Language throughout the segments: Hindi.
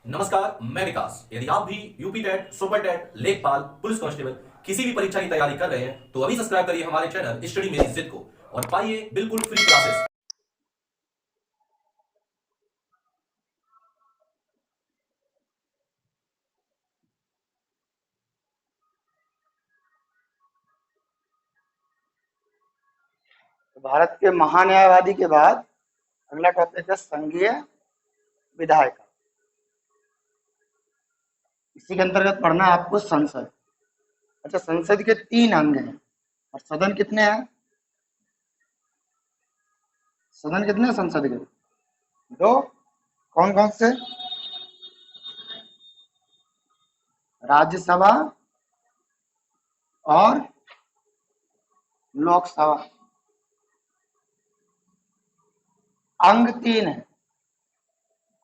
नमस्कार, मैं विकास। यदि आप भी यूपी टेट, सुपर टेट, लेखपाल, पुलिस कांस्टेबल किसी भी परीक्षा की तैयारी कर रहे हैं तो अभी सब्सक्राइब करिए हमारे चैनल स्टडी मेरी जिद को और पाइए बिल्कुल फ्री क्लासेस। तो भारत के महान्यायवादी के बाद अगला टॉपिक है संघीय विधायिका। इसी के अंतर्गत पढ़ना है आपको संसद। अच्छा, संसद के 3 अंग हैं और सदन कितने हैं? सदन कितने हैं संसद के? 2। कौन कौन से? राज्यसभा और लोकसभा। अंग 3 है।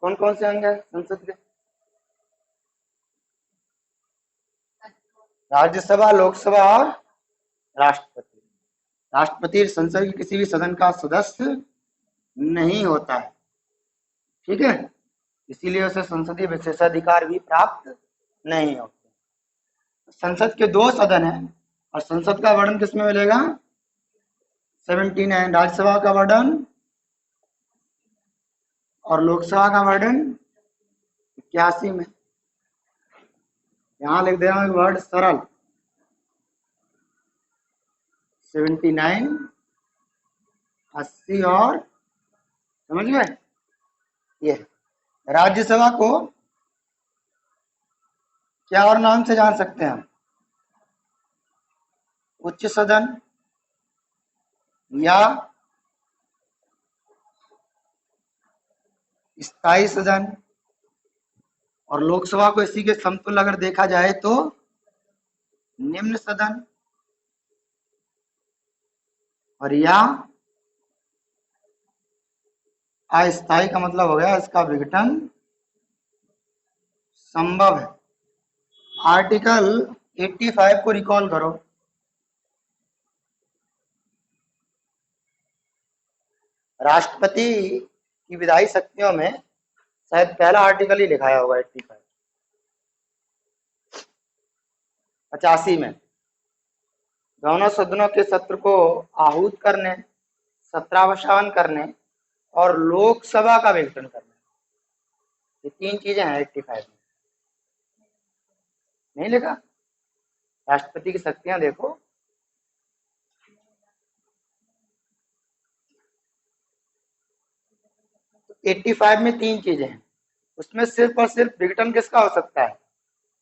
कौन कौन से अंग है संसद के? राज्यसभा, लोकसभा और राष्ट्रपति। राष्ट्रपति संसद के किसी भी सदन का सदस्य नहीं होता है, ठीक है। इसीलिए उसे संसदीय विशेषाधिकार भी प्राप्त नहीं होते। संसद के 2 सदन हैं और संसद का वर्णन किसमें मिलेगा? 79। राज्यसभा का वर्णन और लोकसभा का वर्णन 81 में। यहां लिख दे रहा हूं वर्ड सरल। 79, 80 और समझ गए। ये राज्यसभा को क्या और नाम से जान सकते हैं? उच्च सदन या स्थायी सदन, और लोकसभा को इसी के समतुल्य अगर देखा जाए तो निम्न सदन, और या अस्थायी का मतलब हो गया इसका विघटन संभव है। आर्टिकल 85 को रिकॉल करो। राष्ट्रपति की विधायी शक्तियों में शायद पहला आर्टिकल ही लिखाया होगा 85। 85 में दोनों सदनों के सत्र को आहूत करने, सत्रावसान करने और लोकसभा का विघटन करना, ये 3 चीजें हैं 85 में। नहीं लिखा? राष्ट्रपति की शक्तियां देखो। तो 85 में 3 चीजें हैं, उसमें सिर्फ और सिर्फ विघटन किसका हो सकता है?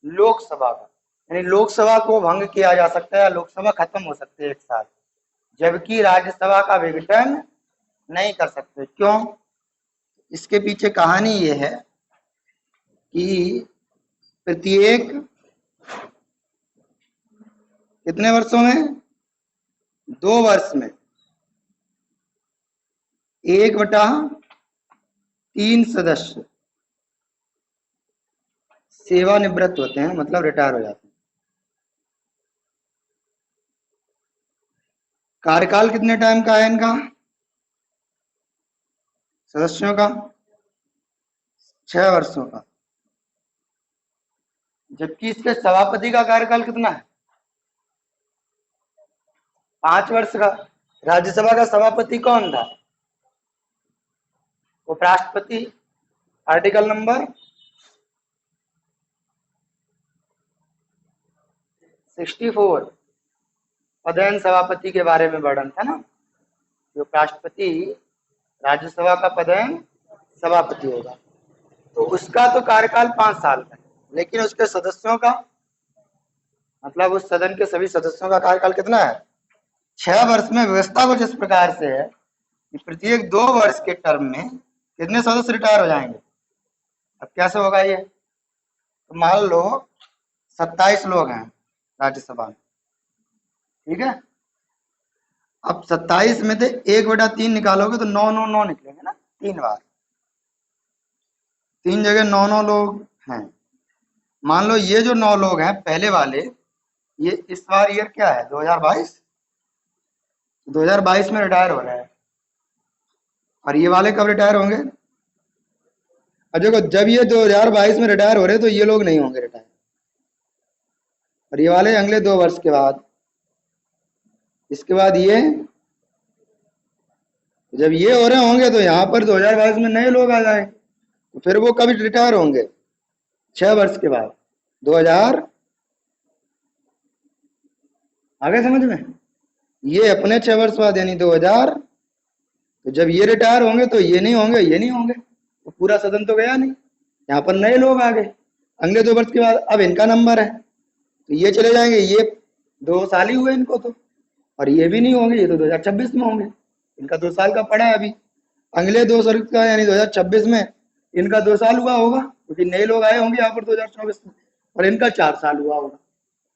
लोकसभा का। यानी लोकसभा को भंग किया जा सकता है, लोकसभा खत्म हो सकती है एक साथ, जबकि राज्यसभा का विघटन नहीं कर सकते। क्यों? इसके पीछे कहानी ये है कि प्रत्येक कितने वर्षों में? 2 वर्ष में 1/3 सदस्य सेवानिवृत्त होते हैं, मतलब रिटायर हो जाते हैं। कार्यकाल कितने टाइम का है इनका सदस्यों का? 6 वर्षों का। जबकि इसके सभापति का कार्यकाल कितना है? 5 वर्ष का। राज्यसभा का सभापति कौन था? उपराष्ट्रपति। आर्टिकल नंबर 64 पदेन सभापति के बारे में वर्णन था ना, जो उपराष्ट्रपति राज्यसभा का पदेन सभापति होगा। तो उसका तो कार्यकाल 5 साल का है, लेकिन उसके सदस्यों का, मतलब उस सदन के सभी सदस्यों का कार्यकाल कितना है? 6 वर्ष में। व्यवस्था कुछ इस प्रकार से है कि प्रत्येक 2 वर्ष के टर्म में कितने सदस्य रिटायर हो जाएंगे। अब कैसे होगा ये? तो मान लो 27 लोग हैं राज्यसभा में, ठीक है। अब 27 में से 1/3 निकालोगे तो 9 निकलेंगे ना, 3 बार, 3 जगह 9 लोग हैं। मान लो ये जो 9 लोग हैं पहले वाले, ये इस बार ईयर क्या है? 2022। 2022 में रिटायर हो रहे हैं, और ये वाले कब रिटायर होंगे? अब देखो जब ये 2022 में रिटायर हो रहे तो ये लोग नहीं होंगे रिटायर, और ये वाले अगले 2 वर्ष के बाद, इसके बाद ये, जब ये हो रहे होंगे तो यहाँ पर 2022 में नए लोग आ जाएंगे, तो फिर वो कभी रिटायर होंगे 6 वर्ष के बाद, 2000, आगे समझ में, ये अपने 6 वर्ष बाद यानी 2000, तो जब ये रिटायर होंगे तो ये नहीं होंगे, ये नहीं होंगे, तो पूरा सदन तो गया नहीं, यहाँ पर नए लोग आ गए अगले 2 वर्ष के बाद। अब इनका नंबर है तो ये चले जाएंगे, ये 2 साल ही हुए इनको तो, और ये भी नहीं होंगे, ये तो 2026 में होंगे, इनका 2 साल का पड़ा है अभी, अगले 2 वर्ष का यानी 2026 में इनका 2 साल हुआ होगा, क्योंकि नए लोग आए होंगे यहाँ पर 2024 में, और इनका 4 साल हुआ होगा,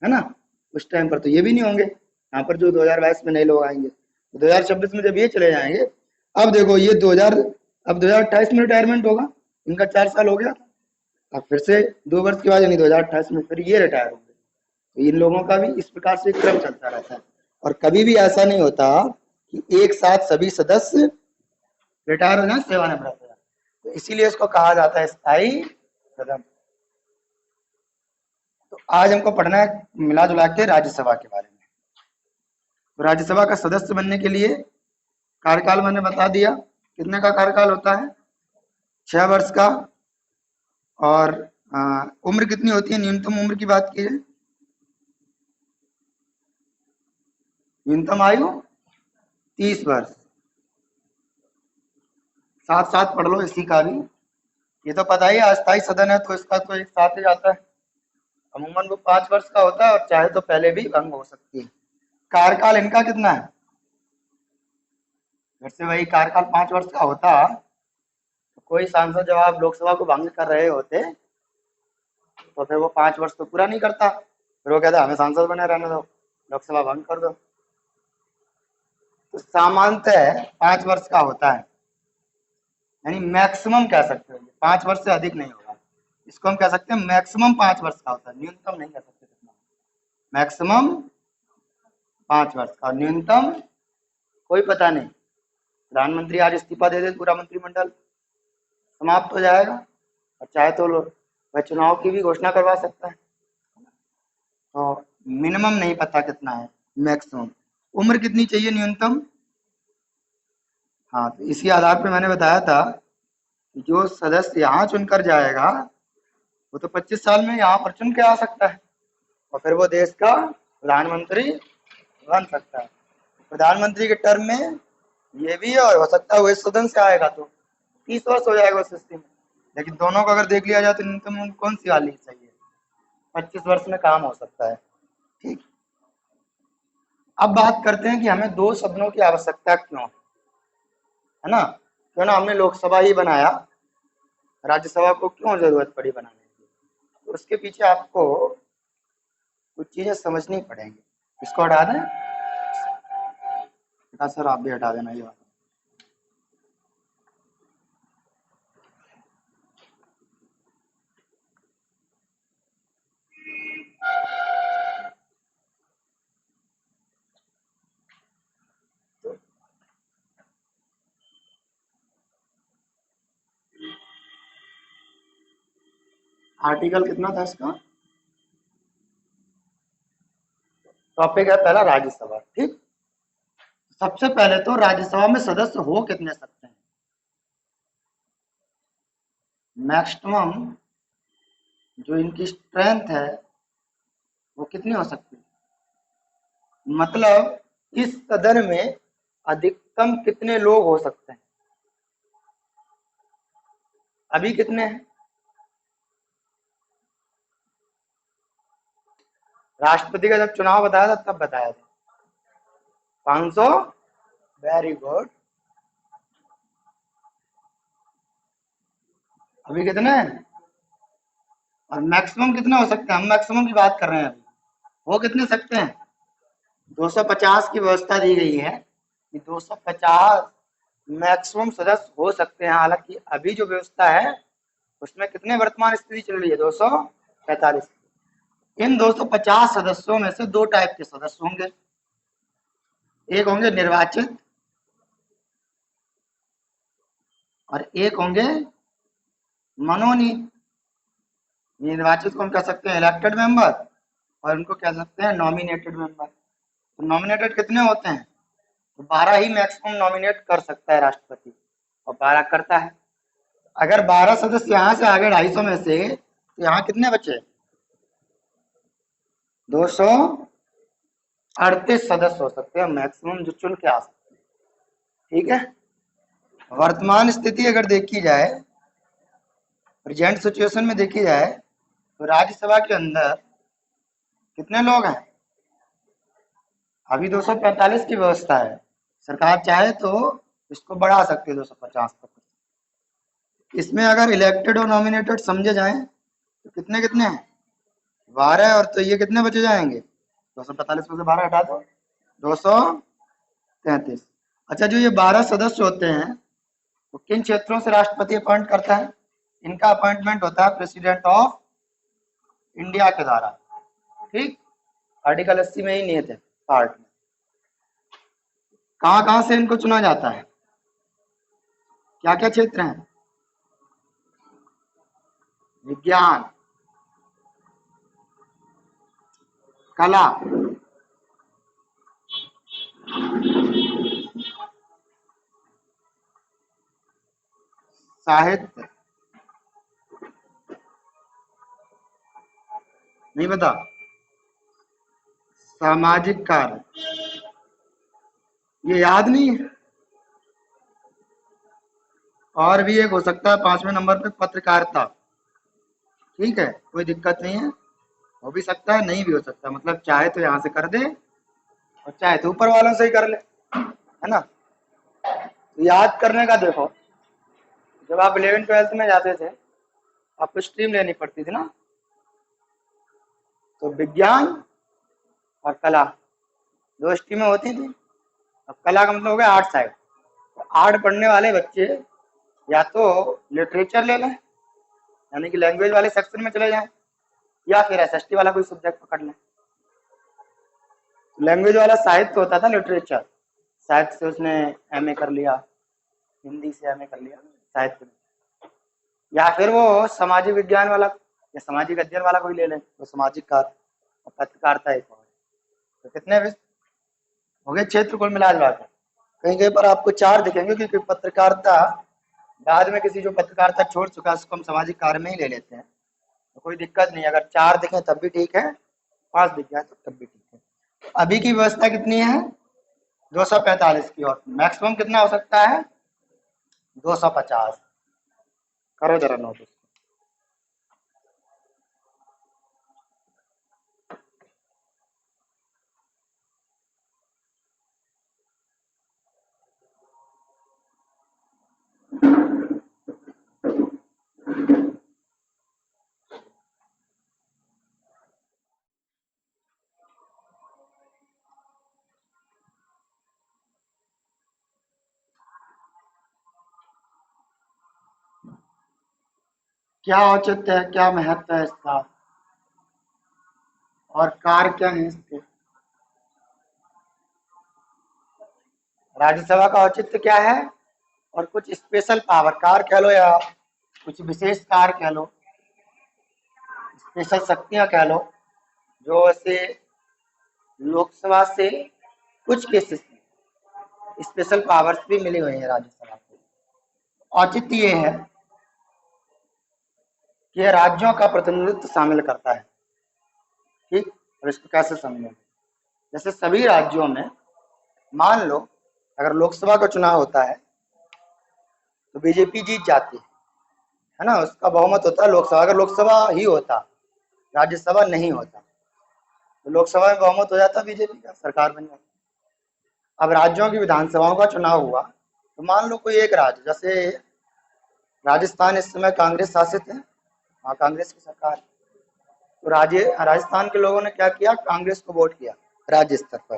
है ना, उस टाइम पर तो ये भी नहीं होंगे यहाँ पर, जो 2022 में नए लोग आएंगे, तो 2026 में जब ये चले जाएंगे, अब देखो ये 2028 में रिटायरमेंट होगा, इनका 4 साल हो गया, अब फिर से 2 वर्ष के बाद यानी 2028 में फिर ये रिटायर होंगे, तो इन लोगों का भी इस प्रकार से क्रम चलता रहता है, और कभी भी ऐसा नहीं होता कि एक साथ सभी सदस्य रिटायर हो जाए, सेवानिवृत्त हो जाए, तो इसीलिए इसको कहा जाता है स्थायी सदन। तो आज हमको पढ़ना है मिला जुला के राज्यसभा के बारे में। तो राज्यसभा का सदस्य बनने के लिए कार्यकाल मैंने बता दिया, कितने का कार्यकाल होता है, 6 वर्ष का, और उम्र कितनी होती है, न्यूनतम उम्र की बात की है, न्यूनतम आयु 30 वर्ष, साथ साथ पढ़ लो इसी का भी, ये तो पता ही है अस्थायी सदन है तो इसका तो एक साथ ही जाता है, अमूमन वो 5 वर्ष का होता है और चाहे तो पहले भी भंग हो सकती है। कार्यकाल इनका कितना है, फिर से वही कार्यकाल 5 वर्ष का होता, तो कोई सांसद जब आप लोकसभा को भंग कर रहे होते तो फिर वो 5 वर्ष तो पूरा नहीं करता, फिर वो कहता हमें सांसद बने रहने दो, लोकसभा भंग कर दो। तो सामान्यतः 5 वर्ष का होता है, यानी मैक्सिमम कह सकते हो, 5 वर्ष से अधिक नहीं होगा, इसको हम कह सकते हैं मैक्सिमम 5 वर्ष का होता है, न्यूनतम नहीं कह सकते कितना, मैक्सिमम 5 वर्ष का, न्यूनतम कोई पता नहीं, प्रधानमंत्री आज इस्तीफा दे दे पूरा मंत्रिमंडल समाप्त हो जाएगा, और चाहे तो वह चुनाव की भी घोषणा करवा सकता है, तो मिनिमम नहीं पता कितना है, मैक्सिमम। उम्र कितनी चाहिए न्यूनतम, हाँ तो इसी आधार पे मैंने बताया था कि जो सदस्य यहाँ चुनकर जाएगा वो तो 25 साल में यहाँ पर चुन के आ सकता है, और फिर वो देश का प्रधानमंत्री बन सकता है। प्रधानमंत्री के टर्म में ये भी है, और हो सकता है वो इस सदन से आएगा तो 30 वर्ष हो जाएगा उस स्थिति में, लेकिन दोनों को अगर देख लिया जाए तो न्यूनतम उम्र कौन सी वाली चाहिए, 25 वर्ष में काम हो सकता है। ठीक, अब बात करते हैं कि हमें 2 सदनों की आवश्यकता क्यों है ना, क्यों ना हमने लोकसभा ही बनाया, राज्यसभा को क्यों जरूरत पड़ी बनाने की, तो उसके पीछे आपको कुछ चीजें समझनी पड़ेंगी। इसको हटा दें, सर आप भी हटा देना ये बात। आर्टिकल कितना था इसका, टॉपिक है पहला राज्यसभा। ठीक, सबसे पहले तो राज्यसभा में सदस्य हो कितने सकते हैं, मैक्सिमम जो इनकी स्ट्रेंथ है वो कितनी हो सकती है, मतलब इस सदन में अधिकतम कितने लोग हो सकते हैं, अभी कितने हैं, राष्ट्रपति का जब चुनाव बताया था तब बताया था 500, वेरी गुड, अभी कितने हैं, और मैक्सिमम कितने हो सकते हैं, हम मैक्सिमम की बात कर रहे हैं, अभी वो कितने सकते हैं, 250 की व्यवस्था दी गई है कि 250 मैक्सिमम सदस्य हो सकते हैं। हालांकि अभी जो व्यवस्था है उसमें कितने वर्तमान स्थिति चल रही है, 245। इन 250 सदस्यों में से 2 टाइप के सदस्य होंगे, एक होंगे निर्वाचित और एक होंगे मनोनीत। निर्वाचित को हम कह सकते हैं इलेक्टेड मेंबर, और उनको कह सकते हैं नॉमिनेटेड मेंबर। तो नॉमिनेटेड कितने होते हैं? तो 12 ही मैक्सिमम नॉमिनेट कर सकता है राष्ट्रपति, और 12 करता है। अगर 12 सदस्य यहाँ से आ गए 250 में से, तो यहाँ कितने बचे? 238 सदस्य हो सकते हैं मैक्सिमम जो चुन के आ सकते हैं। ठीक है। वर्तमान स्थिति अगर देखी जाए, प्रेजेंट सिचुएशन में देखी जाए, तो राज्यसभा के अंदर कितने लोग हैं? अभी 245 की व्यवस्था है। सरकार चाहे तो इसको बढ़ा सकती है 250 तक। इसमें अगर इलेक्टेड और नॉमिनेटेड समझे जाएं तो कितने कितने हैं? 12, और तो ये कितने बचे जाएंगे? 245 में से 12 हटा दो, 233। अच्छा, जो ये 12 सदस्य होते हैं तो किन क्षेत्रों से राष्ट्रपति अपॉइंट करता है? इनका अपॉइंटमेंट होता है प्रेसिडेंट ऑफ इंडिया के द्वारा। ठीक, आर्टिकल 80 में ही नियत है पार्ट में। कहाँ कहाँ से इनको चुना जाता है? क्या क्या क्षेत्र हैं? विज्ञान, कला, साहित्य, नहीं बता, सामाजिक कार्य, ये याद नहीं है। और भी एक हो सकता है 5वें नंबर पे पत्रकारिता। ठीक है, कोई दिक्कत नहीं है, हो भी सकता है, नहीं भी हो सकता। मतलब चाहे तो यहाँ से कर दे और चाहे तो ऊपर वालों से ही कर ले, है ना। तो याद करने का देखो, जब आप 11th-12th में जाते थे आपको स्ट्रीम लेनी पड़ती थी ना, तो विज्ञान और कला 2 स्ट्रीमें होती थी। अब कला का मतलब हो गया आर्ट साइड। तो आर्ट पढ़ने वाले बच्चे या तो लिटरेचर ले लें, यानी कि लैंग्वेज वाले सेक्शन में चले जाएं, या फिर एसएसटी वाला कोई सब्जेक्ट पकड़ लें। लैंग्वेज वाला साहित्य होता था, लिटरेचर, साहित्य से उसने एमए कर लिया, हिंदी से एमए कर लिया साहित्य में। या फिर वो सामाजिक विज्ञान वाला या सामाजिक अध्ययन वाला कोई ले लें, तो सामाजिक कार्य और पत्रकारिता एक और। तो कितने हो गए क्षेत्र कुल मिला जुला के? कहीं कहीं पर आपको 4 दिखेंगे, क्योंकि पत्रकारिता बाद में किसी जो पत्रकारिता छोड़ चुका है उसको हम सामाजिक कार्य में ही ले लेते हैं, तो कोई दिक्कत नहीं। अगर 4 दिखे तब भी ठीक है, 5 दिख जाए तो तब भी ठीक है। अभी की व्यवस्था कितनी है? 245 की, और मैक्सिमम कितना हो सकता है? 250। करो जरा नोट। क्या औचित्य है, क्या महत्व है इसका, और कार्य क्या है इसके? राज्यसभा का औचित्य क्या है, और कुछ स्पेशल पावर, कार्य कह लो या कुछ विशेष कार्य कह लो, स्पेशल शक्तियां कह लो, जो ऐसे लोकसभा से कुछ केसेस में स्पेशल पावर्स भी मिली हुई है राज्यसभा को। औचित्य ये है कि यह राज्यों का प्रतिनिधित्व शामिल करता है। ठीक, और इसको कैसे समझें? जैसे सभी राज्यों में मान लो अगर लोकसभा का चुनाव होता है तो बीजेपी जीत जाती है ना, उसका बहुमत होता है लोकसभा। अगर लोकसभा ही होता, राज्यसभा नहीं होता, तो लोकसभा में बहुमत हो जाता बीजेपी का, सरकार बन जाती। अब राज्यों की विधानसभाओं का चुनाव हुआ तो मान लो कोई एक राज्य, जैसे राजस्थान इस समय कांग्रेस शासित है, हाँ कांग्रेस की सरकार है, तो राजस्थान के लोगों ने क्या किया? कांग्रेस को वोट किया राज्य स्तर पर।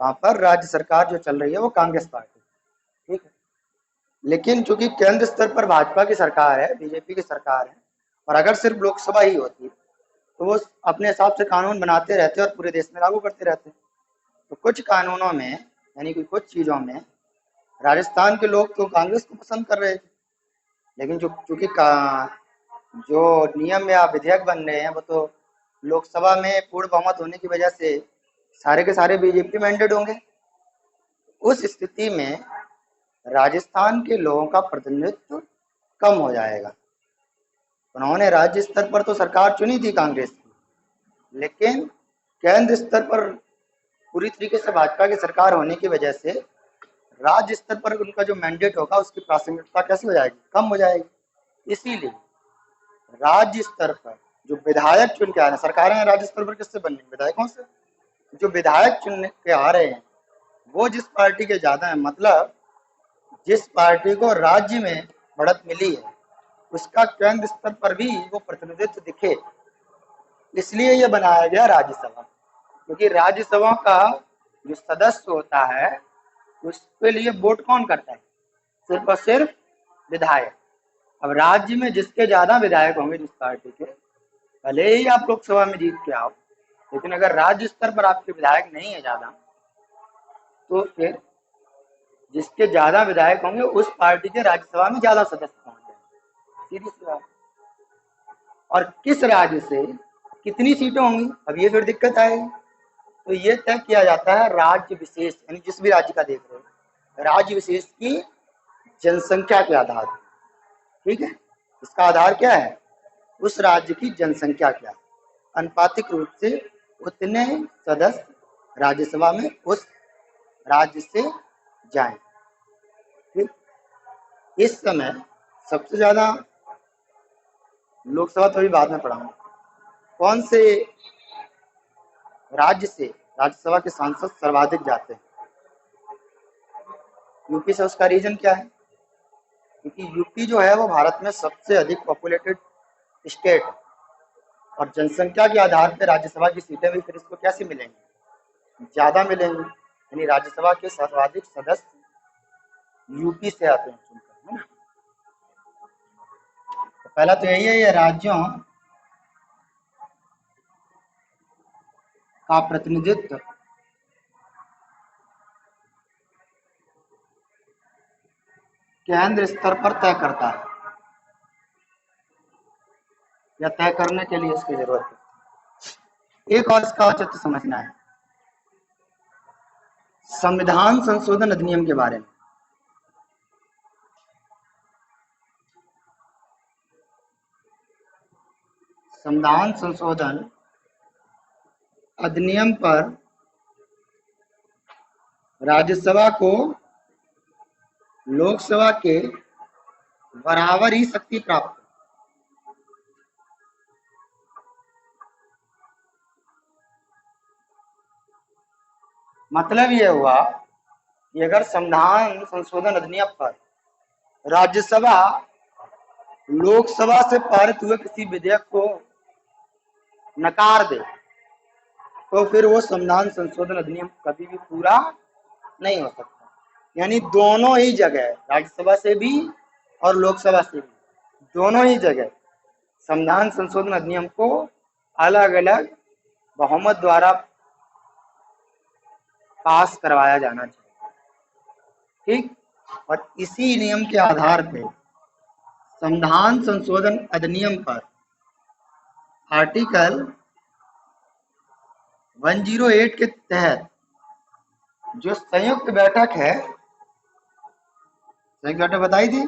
वहां पर राज्य सरकार जो चल रही है वो कांग्रेस पार्टी, ठीक है। लेकिन चूंकि केंद्र स्तर पर भाजपा की सरकार है, बीजेपी की सरकार है, और अगर सिर्फ लोकसभा ही होती तो वो अपने हिसाब से कानून बनाते रहते और पूरे देश में लागू करते रहते। तो कुछ कानूनों में, यानी कि कुछ चीजों में राजस्थान के लोग तो कांग्रेस को पसंद कर रहे थे, लेकिन जो चूंकि जो नियम या विधेयक बन रहे हैं वो तो लोकसभा में पूर्ण बहुमत होने की वजह से सारे के सारे बीजेपी मैंडेट होंगे। उस स्थिति में राजस्थान के लोगों का प्रतिनिधित्व कम हो जाएगा। उन्होंने राज्य स्तर पर तो सरकार चुनी थी कांग्रेस की, लेकिन केंद्र स्तर पर पूरी तरीके से भाजपा की सरकार होने की वजह से राज्य स्तर पर उनका जो मैंडेट होगा उसकी प्रासंगिकता कैसी हो जाएगी, कम हो जाएगी। इसीलिए राज्य स्तर पर जो विधायक चुन के आ रहे हैं, सरकारें राज्य स्तर पर किससे बननी, विधायकों से। जो विधायक चुन के आ रहे हैं वो जिस पार्टी के ज्यादा है, मतलब जिस पार्टी को राज्य में बढ़त मिली है उसका केंद्र स्तर पर भी वो प्रतिनिधित्व दिखे, इसलिए ये बनाया गया राज्यसभा। क्योंकि राज्यसभा का जो सदस्य होता है उसके लिए वोट कौन करता है, सिर्फ और सिर्फ विधायक। अब राज्य में जिसके ज्यादा विधायक होंगे जिस पार्टी के, भले ही आप लोकसभा में जीत के आओ, लेकिन अगर राज्य स्तर पर आपके विधायक नहीं है ज्यादा, तो फिर जिसके ज्यादा विधायक होंगे उस पार्टी के राज्यसभा में ज्यादा सदस्य पहुंच जाएंगे, सीधी सी बात। और किस राज्य से कितनी सीटें होंगी, अब ये फिर दिक्कत आएगी। तो ये तय किया जाता है राज्य विशेष, यानी जिस भी राज्य का देख रहे हो, राज्य विशेष की जनसंख्या के आधार पर। ठीक है, इसका आधार क्या है, उस राज्य की जनसंख्या क्या है, अनुपातिक रूप से उतने सदस्य राज्यसभा में उस राज्य से जाएं। ठीक, इस समय सबसे ज्यादा लोकसभा तो अभी बाद में पढ़ाऊंगा, कौन से राज्य से राज्यसभा के सांसद सर्वाधिक जाते हैं, यूपी से। उसका रीजन क्या है, क्योंकि यूपी जो है वो भारत में सबसे अधिक पॉपुलेटेड स्टेट है, और जनसंख्या के आधार पर राज्यसभा की सीटें भी फिर इसको कैसे मिलेंगी, ज्यादा मिलेंगी। यानी राज्यसभा के सर्वाधिक सदस्य यूपी से आते हैं चुनकर, है ना। तो पहला तो यही है, ये राज्यों का प्रतिनिधित्व केंद्र स्तर पर तय करता है, या तय करने के लिए इसकी जरूरत है। एक और इसका औचित्य समझना है, संविधान संशोधन अधिनियम के बारे में। संविधान संशोधन अधिनियम पर राज्यसभा को लोकसभा के बराबर ही शक्ति प्राप्त। मतलब यह हुआ कि अगर संविधान संशोधन अधिनियम पर राज्यसभा लोकसभा से पारित हुए किसी विधेयक को नकार दे, तो फिर वो संविधान संशोधन अधिनियम कभी भी पूरा नहीं हो सकता। यानी दोनों ही जगह, राज्यसभा से भी और लोकसभा से भी, दोनों ही जगह संविधान संशोधन अधिनियम को अलग अलग बहुमत द्वारा पास करवाया जाना चाहिए। ठीक, और इसी नियम के आधार पर संविधान संशोधन अधिनियम पर आर्टिकल 108 के तहत जो संयुक्त बैठक है, संयुक्त बैठक बताई थी,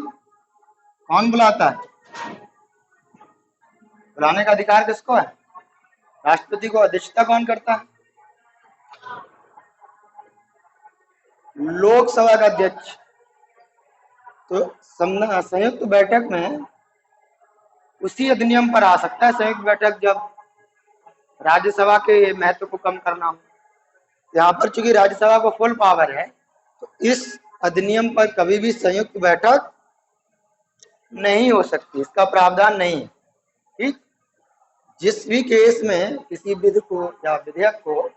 कौन बुलाता है, बुलाने का अधिकार किसको है, राष्ट्रपति को। अध्यक्षता कौन करता है, लोकसभा का अध्यक्ष। तो संयुक्त बैठक में उसी अधिनियम पर आ सकता है संयुक्त बैठक जब राज्यसभा के महत्व को कम करना हो। यहाँ पर चूंकि राज्यसभा को फुल पावर है, तो इस अधिनियम पर कभी भी संयुक्त बैठक नहीं हो सकती, इसका प्रावधान नहीं है। ठीक, जिस भी केस में किसी विधि को या विधेयक को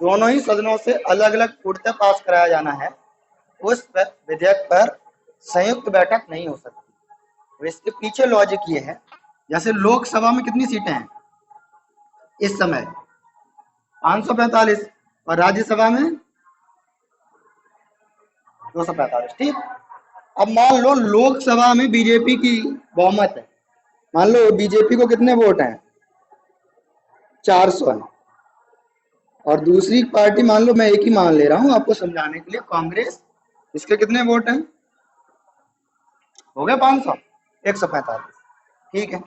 दोनों ही सदनों से अलग अलग पूर्णतः पास कराया जाना है, उस विधेयक पर संयुक्त बैठक नहीं हो सकती। तो इसके पीछे लॉजिक ये है, जैसे लोकसभा में कितनी सीटें हैं इस समय, 545, और राज्यसभा में 245। ठीक, अब मान लो लोकसभा में बीजेपी की बहुमत है, मान लो बीजेपी को कितने वोट हैं, 400 है, और दूसरी पार्टी मान लो, मैं एक ही मान ले रहा हूं आपको समझाने के लिए, कांग्रेस, इसके कितने वोट हैं, हो गए 500, 145, ठीक है।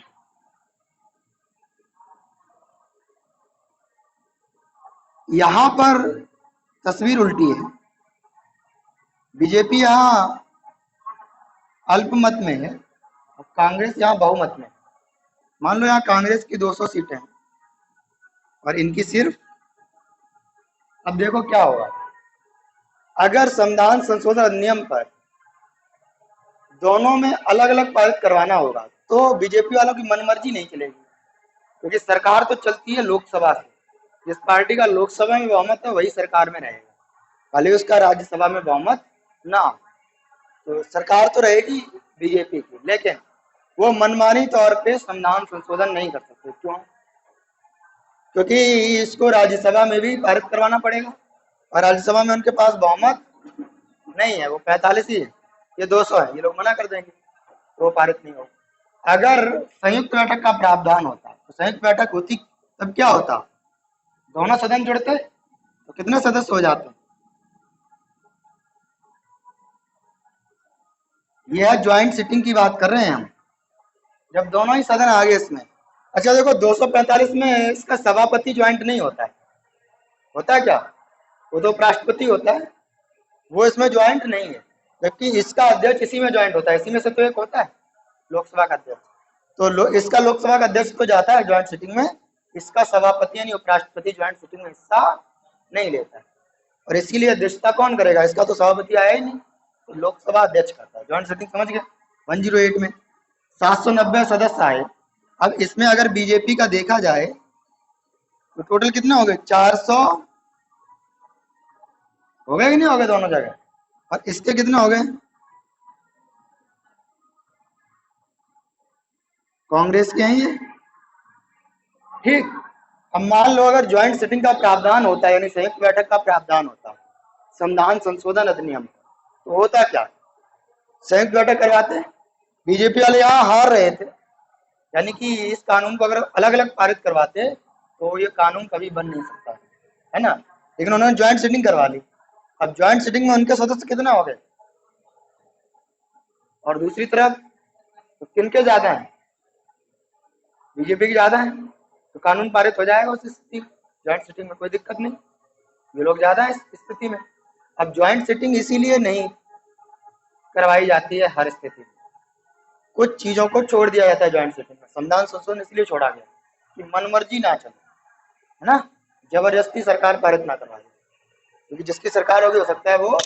यहां पर तस्वीर उल्टी है, बीजेपी यहां अल्पमत में है और कांग्रेस यहां बहुमत में। मान लो यहां कांग्रेस की 200 सीटें हैं और इनकी सिर्फ, अब देखो क्या होगा, अगर संविधान संशोधन अधिनियम पर दोनों में अलग अलग पारित करवाना होगा तो बीजेपी वालों की मनमर्जी नहीं चलेगी, क्योंकि सरकार तो चलती है लोकसभा से, जिस पार्टी का लोकसभा में बहुमत है वही सरकार में रहेगा, भले उसका राज्यसभा में बहुमत ना हो। तो सरकार तो रहेगी बीजेपी की, लेकिन वो मनमानी तौर पे संविधान संशोधन नहीं कर सकते। क्यों? क्योंकि इसको राज्यसभा में भी पारित करवाना पड़ेगा और राज्यसभा में उनके पास बहुमत नहीं है, वो 45 ही है, ये 200 है, ये लोग मना कर देंगे, तो वो पारित नहीं होगा। अगर संयुक्त बैठक का प्रावधान होता तो संयुक्त बैठक होती तब क्या होता, दोनों सदन जुड़ते तो कितने सदस्य हो जाते, ये है ज्वाइंट सिटिंग की बात कर रहे हैं हम, जब दोनों ही सदन आगे इसमें। अच्छा देखो 245 में इसका सभापति ज्वाइंट नहीं होता है, होता है क्या, वो तो उपराष्ट्रपति होता है, वो इसमें ज्वाइंट नहीं है, जबकि इसका अध्यक्ष इसी में ज्वाइंट होता है, इसी में से तो एक होता है लोकसभा का अध्यक्ष। तो इसका लोकसभा का अध्यक्ष तो जाता है ज्वाइंट सिटिंग में, इसका सभापति यानी उपराष्ट्रपति ज्वाइंट सिटिंग में हिस्सा नहीं लेता है, और इसीलिए अध्यक्षता कौन करेगा, इसका तो सभापति आया ही नहीं, तो लोकसभा अध्यक्ष करता है ज्वाइंट सिटिंग, समझ गए। 108 में 790 सदस्य आए। अब इसमें अगर बीजेपी का देखा जाए तो टोटल कितने हो गए, 400 हो गए कि नहीं हो गए दोनों जगह, और इसके कितने हो गए, कांग्रेस के हैं ये, ठीक। अब मान लो अगर ज्वाइंट सिटिंग का प्रावधान होता है, यानी संयुक्त बैठक का प्रावधान होता संविधान संशोधन अधिनियम, तो होता क्या, संयुक्त बैठक करवाते, बीजेपी वाले यहाँ हार रहे थे, यानी कि इस कानून को अगर अलग अलग पारित करवाते तो ये कानून कभी बन नहीं सकता है ना, लेकिन उन्होंने ज्वाइंट सिटिंग करवा ली। अब ज्वाइंट सिटिंग में उनके सदस्य कितने हो गए, और दूसरी तरफ तो किनके ज्यादा है, बीजेपी की ज्यादा है, तो कानून पारित हो जाएगा उस स्थिति, ज्वाइंट सिटिंग में कोई दिक्कत नहीं, ये लोग ज्यादा है इस स्थिति में। अब ज्वाइंट सिटिंग इसीलिए नहीं करवाई जाती है हर स्थिति में, कुछ चीजों को छोड़ दिया जाता है ज्वाइंट सिटिंग में, संविधान संशोधन इसलिए छोड़ा गया कि मनमर्जी ना चले, है ना, जबरदस्ती सरकार पारित ना करवा दे, क्योंकि जिसकी सरकार होगी हो सकता है वो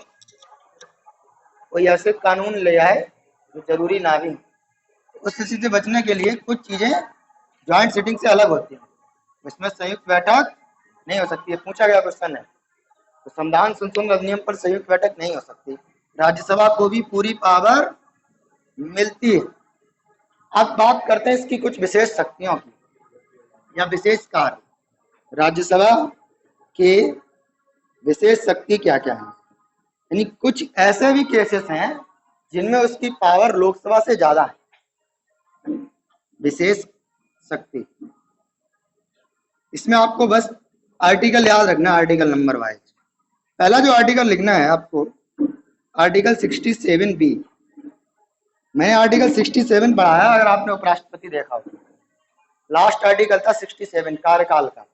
कोई ऐसे कानून ले आए जो जरूरी ना भी, उस स्थिति से बचने के लिए कुछ चीजें ज्वाइंट सिटिंग से अलग होती हैं, इसमें संयुक्त बैठक नहीं हो सकती है, पूछा गया क्वेश्चन है, तो संविधान संशोधन अधिनियम पर संयुक्त बैठक नहीं हो सकती, राज्यसभा को भी पूरी पावर मिलती है। अब बात करते हैं इसकी कुछ विशेष शक्तियों की या विशेष कार्य, राज्यसभा के विशेष शक्ति क्या क्या है, यानी कुछ ऐसे भी केसेस हैं जिनमें उसकी पावर लोकसभा से ज्यादा है। विशेष शक्ति, इसमें आपको बस आर्टिकल याद रखना, आर्टिकल नंबर वाइज। पहला जो आर्टिकल लिखना है आपको, आर्टिकल 67B, मैंने आर्टिकल 67 पढ़ाया, अगर आपने उपराष्ट्रपति देखा हो, लास्ट आर्टिकल था 67 कार्यकाल का,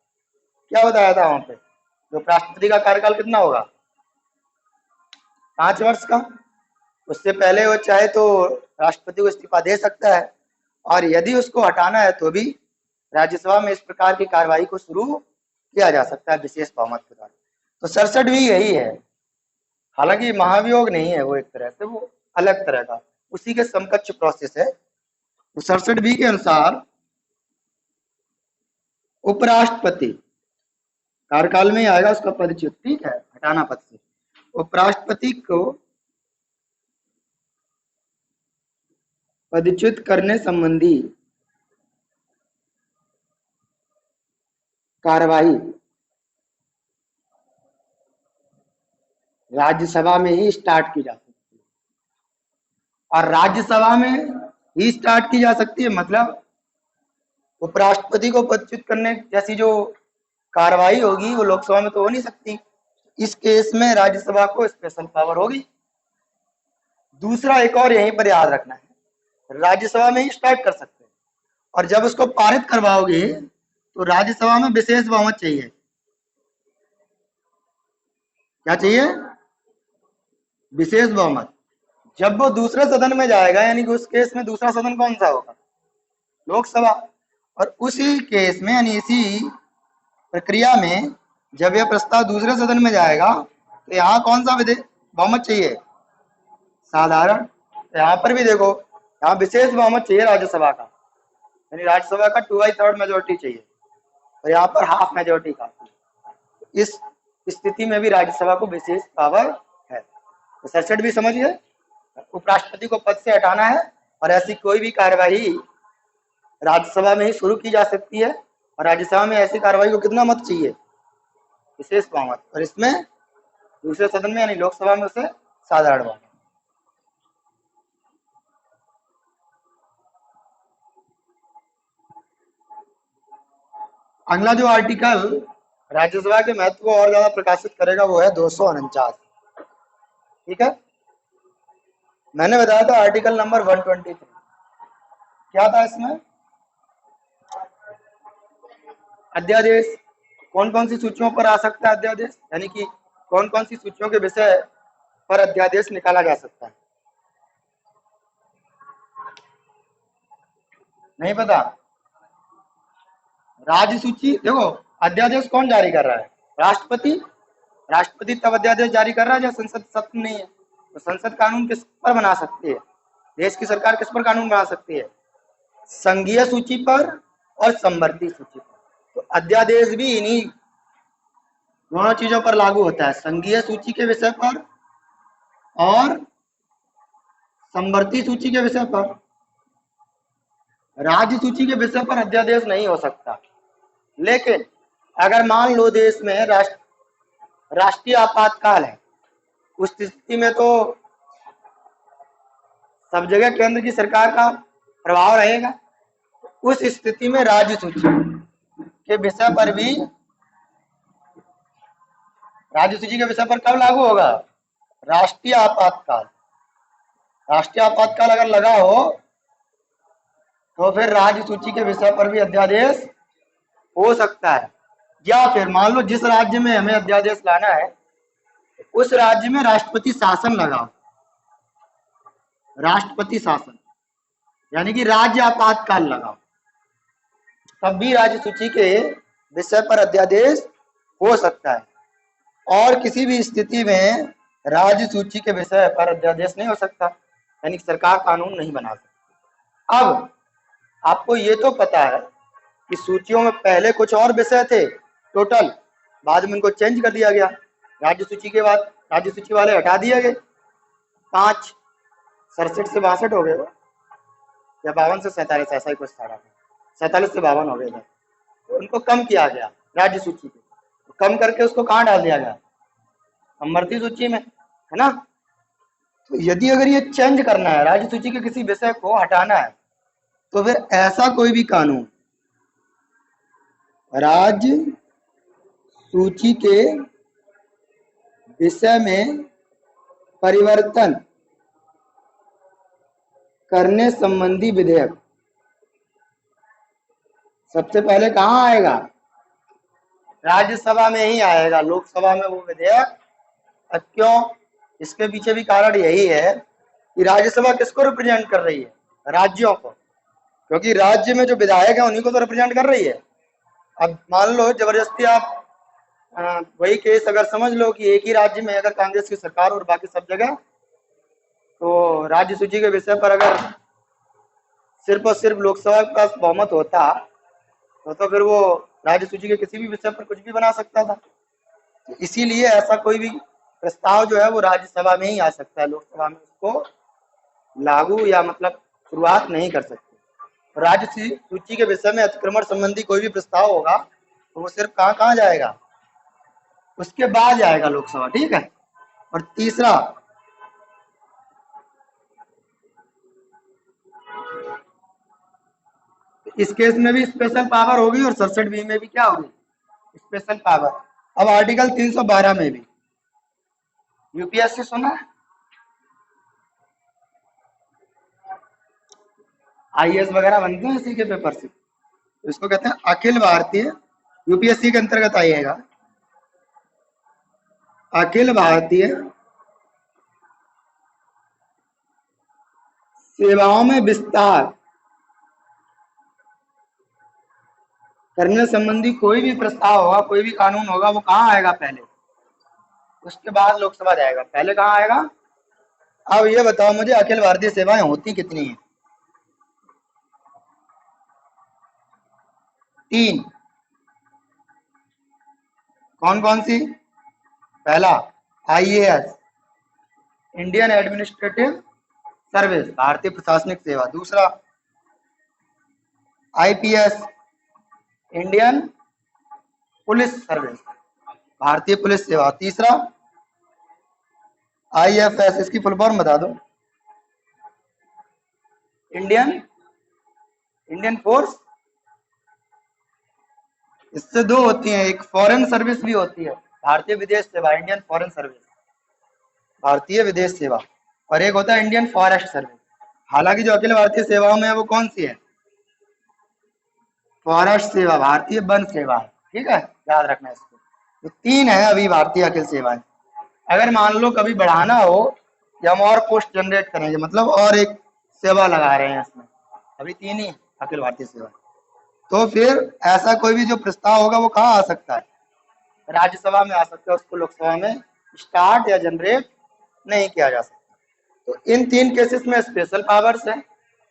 क्या बताया था वहां पे, जो उपराष्ट्रपति का कार्यकाल कितना होगा, 5 वर्ष का, उससे पहले वो चाहे तो राष्ट्रपति को इस्तीफा दे सकता है, और यदि उसको हटाना है तो भी राज्यसभा में इस प्रकार की कार्रवाई को शुरू किया जा सकता है विशेष बहुमत के द्वारा। तो 67 भी यही है, हालांकि महाभियोग नहीं है वो, एक तरह से वो अलग तरह का उसी के समकक्ष प्रोसेस है। तो 67B के अनुसार उपराष्ट्रपति कार्यकाल में ही आएगा उसका पदच्युत, ठीक है, हटाना पद से, उपराष्ट्रपति को पदच्युत करने संबंधी कार्रवाई राज्यसभा में ही स्टार्ट की जा सकती है, और राज्यसभा में ही स्टार्ट की जा सकती है। मतलब उपराष्ट्रपति को पदच्युत करने जैसी जो कार्रवाई होगी वो लोकसभा में तो हो नहीं सकती। इस केस में राज्यसभा को स्पेशल पावर होगी। दूसरा एक और यहीं पर याद रखना है, राज्यसभा में ही स्टार्ट कर सकते हैं और जब उसको पारित करवाओगे तो राज्यसभा में विशेष बहुमत चाहिए। क्या चाहिए? विशेष बहुमत। जब वो दूसरे सदन में जाएगा, यानी कि उस केस में दूसरा सदन कौन सा होगा? लोकसभा। और उसी केस में यानी इसी प्रक्रिया में जब यह प्रस्ताव दूसरे सदन में जाएगा तो यहाँ कौन सा बहुमत चाहिए? साधारण। तो यहाँ पर भी देखो, यहाँ विशेष बहुमत चाहिए राज्यसभा का, यानी राज्यसभा का 2/3 मेजोरिटी चाहिए और यहाँ पर हाफ मेजोरिटी काफी। इस स्थिति में भी राज्यसभा को विशेष पावर है। तो सरसठ भी समझिए, उपराष्ट्रपति को पद से हटाना है और ऐसी कोई भी कार्यवाही राज्यसभा में ही शुरू की जा सकती है। और राज्यसभा में ऐसी कार्रवाई को कितना मत चाहिए? विशेष बहुमत। और इसमें दूसरे सदन में यानी लोकसभा में उसे साधारण बहुमत। अगला जो आर्टिकल राज्यसभा के महत्व को और ज्यादा प्रकाशित करेगा वो है 249। ठीक है, मैंने बताया था आर्टिकल नंबर 123 क्या था इसमें? अध्यादेश। कौन कौन सी सूचियों पर आ सकता है अध्यादेश, यानी कि कौन कौन सी सूचियों के विषय पर अध्यादेश निकाला जा सकता है? नहीं पता? राज्य सूची देखो, अध्यादेश कौन जारी कर रहा है? राष्ट्रपति। राष्ट्रपति तब अध्यादेश जारी कर रहा है जब संसद सत्ता नहीं है। तो संसद कानून किस पर बना सकती है? देश की सरकार किस पर कानून बना सकती है? संघीय सूची पर और समवर्ती सूची पर। तो अध्यादेश भी इन्हीं दोनों चीजों पर लागू होता है, संघीय सूची के विषय पर और समवर्ती सूची के विषय पर। राज्य सूची के विषय पर अध्यादेश नहीं हो सकता। लेकिन अगर मान लो देश में राष्ट्रीय आपातकाल है, उस स्थिति में तो सब जगह केंद्र की सरकार का प्रभाव रहेगा। उस स्थिति में राज्य सूची के विषय पर भी, राज्य सूची के विषय पर कब लागू होगा? राष्ट्रीय आपातकाल। राष्ट्रीय आपातकाल अगर लगा हो तो फिर राज्य सूची के विषय पर भी अध्यादेश हो सकता है। या फिर मान लो जिस राज्य में हमें अध्यादेश लाना है उस राज्य में राष्ट्रपति शासन लगाओ, राष्ट्रपति शासन यानी कि राज्य आपातकाल लगाओ, तब भी राज्य सूची के विषय पर अध्यादेश हो सकता है। और किसी भी स्थिति में राज्य सूची के विषय पर अध्यादेश नहीं हो सकता, यानी सरकार कानून नहीं बना सकती। अब आपको ये तो पता है कि सूचियों में पहले कुछ और विषय थे टोटल, बाद में इनको चेंज कर दिया गया। राज्य सूची के बाद राज्य सूची वाले हटा दिए गए, 5 67 से 62 हो गए, या 52 से 47 ऐसा ही कुछ था, 47 से 52 हो गए थे। तो उनको कम किया गया राज्य सूची को, तो कम करके उसको कहाँ डाल दिया गया? समवर्ती सूची में, है ना। तो यदि अगर ये चेंज करना है, राज्य सूची के किसी विषय को हटाना है, तो फिर ऐसा कोई भी कानून राज्य सूची के विषय में परिवर्तन करने संबंधी विधेयक सबसे पहले कहाँ आएगा? राज्यसभा में ही आएगा, लोकसभा में वो विधेयक। क्यों? इसके पीछे भी कारण यही है कि राज्यसभा किसको रिप्रेजेंट कर रही है? राज्यों को, क्योंकि राज्य में जो विधायक है उन्हीं को तो रिप्रेजेंट कर रही है। अब मान लो जबरदस्ती आप वही केस अगर समझ लो कि एक ही राज्य में अगर कांग्रेस की सरकार और बाकी सब जगह, तो राज्य सूची के विषय पर अगर सिर्फ और सिर्फ लोकसभा का बहुमत होता तो फिर वो राज्य सूची के किसी भी विषय पर कुछ भी बना सकता था। तो इसीलिए ऐसा कोई भी प्रस्ताव जो है वो राज्यसभा में ही आ सकता है, लोकसभा में उसको लागू या मतलब शुरुआत नहीं कर सकते। राज्य सूची के विषय में अतिक्रमण संबंधी कोई भी प्रस्ताव होगा तो वो सिर्फ कहाँ जाएगा? उसके बाद जाएगा लोकसभा। ठीक है। और तीसरा, इस केस में भी स्पेशल पावर होगी और 67B में भी क्या होगी, स्पेशल पावर। अब आर्टिकल 312 में भी यूपीएससी सुना है, आईएएस वगैरह बनते हैं इसी के पेपर से, तो इसको कहते हैं अखिल भारतीय, यूपीएससी के अंतर्गत आइएगा, अखिल भारतीय सेवाओं में विस्तार करने संबंधी कोई भी प्रस्ताव होगा, कोई भी कानून होगा, वो कहाँ आएगा पहले, उसके बाद लोकसभा जाएगा, पहले कहाँ आएगा। अब ये बताओ मुझे, अखिल भारतीय सेवाएं होती कितनी हैं, 3। कौन कौन सी, पहला आईएएस, इंडियन एडमिनिस्ट्रेटिव सर्विस, भारतीय प्रशासनिक सेवा। दूसरा आईपीएस, इंडियन पुलिस सर्विस, भारतीय पुलिस सेवा। तीसरा आईएफएस, इसकी फुल फॉर्म बता दो, इंडियन फोर्स। इससे दो होती हैं, एक फॉरेन सर्विस भी होती है, भारतीय विदेश सेवा, इंडियन फॉरेन सर्विस, भारतीय विदेश सेवा, और एक होता है इंडियन फॉरेस्ट सर्विस। हालांकि जो अखिल भारतीय सेवाओं में है वो कौन सी है, फॉरेस्ट सेवा, भारतीय वन सेवा, ठीक है, याद रखना इसको। तो 3 है अभी भारतीय अखिल सेवाएं। अगर मान लो कभी बढ़ाना हो या हम और पोस्ट जनरेट करेंगे, मतलब और एक सेवा लगा रहे हैं इसमें, अभी 3 ही अखिल भारतीय सेवा, तो फिर ऐसा कोई भी जो प्रस्ताव होगा वो कहाँ आ सकता है, राज्यसभा में आ सकता है, उसको लोकसभा में स्टार्ट या जनरेट नहीं किया जा सकता। तो इन 3 केसेस में स्पेशल पावर्स है,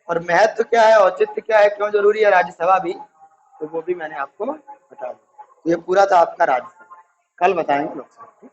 और महत्व क्या है, औचित्य क्या है, क्यों जरूरी है राज्यसभा भी, तो वो भी मैंने आपको बता दिया। ये पूरा था आपका राज्यसभा, कल बताएंगे लोकसभा।